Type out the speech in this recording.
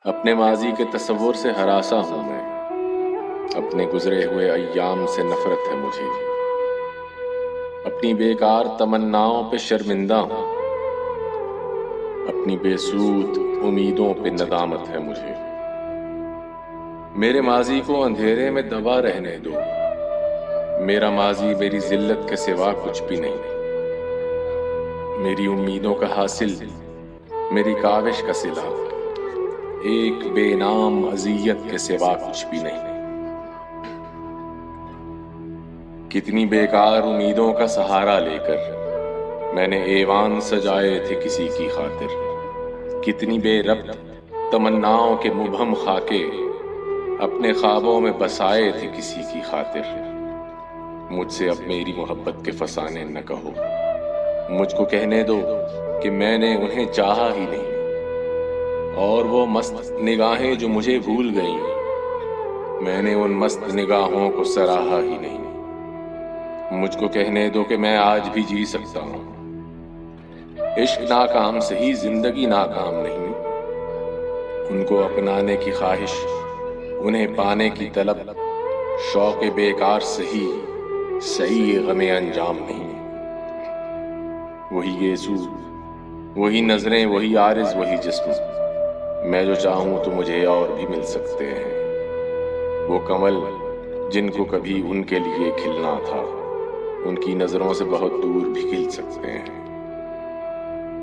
اپنے ماضی کے تصور سے ہراساں ہوں میں، اپنے گزرے ہوئے ایام سے نفرت ہے مجھے، اپنی بیکار تمناؤں پہ شرمندہ ہوں، اپنی بے سود امیدوں پہ ندامت ہے مجھے۔ میرے ماضی کو اندھیرے میں دبا رہنے دو، میرا ماضی میری ذلت کے سوا کچھ بھی نہیں، میری امیدوں کا حاصل، میری کاوش کا صلہ، ایک بے نام اذیت کے سوا کچھ بھی نہیں۔ کتنی بیکار امیدوں کا سہارا لے کر میں نے ایوان سجائے تھے کسی کی خاطر، کتنی بے ربط تمناؤں کے مبہم خاکے اپنے خوابوں میں بسائے تھے کسی کی خاطر۔ مجھ سے اب میری محبت کے فسانے نہ کہو، مجھ کو کہنے دو کہ میں نے انہیں چاہا ہی نہیں، اور وہ مست نگاہیں جو مجھے بھول گئیں، میں نے ان مست نگاہوں کو سراہا ہی نہیں۔ مجھ کو کہنے دو کہ میں آج بھی جی سکتا ہوں، عشق ناکام سہی زندگی ناکام نہیں، ان کو اپنانے کی خواہش، انہیں پانے کی طلب، شوق بیکار سہی صحیح غم انجام نہیں۔ وہی گیسو، وہی نظریں، وہی عارض، وہی جسم، میں جو چاہوں تو مجھے اور بھی مل سکتے ہیں۔ وہ کمل جن کو کبھی ان کے لیے کھلنا تھا، ان کی نظروں سے بہت دور بھی کھل سکتے ہیں۔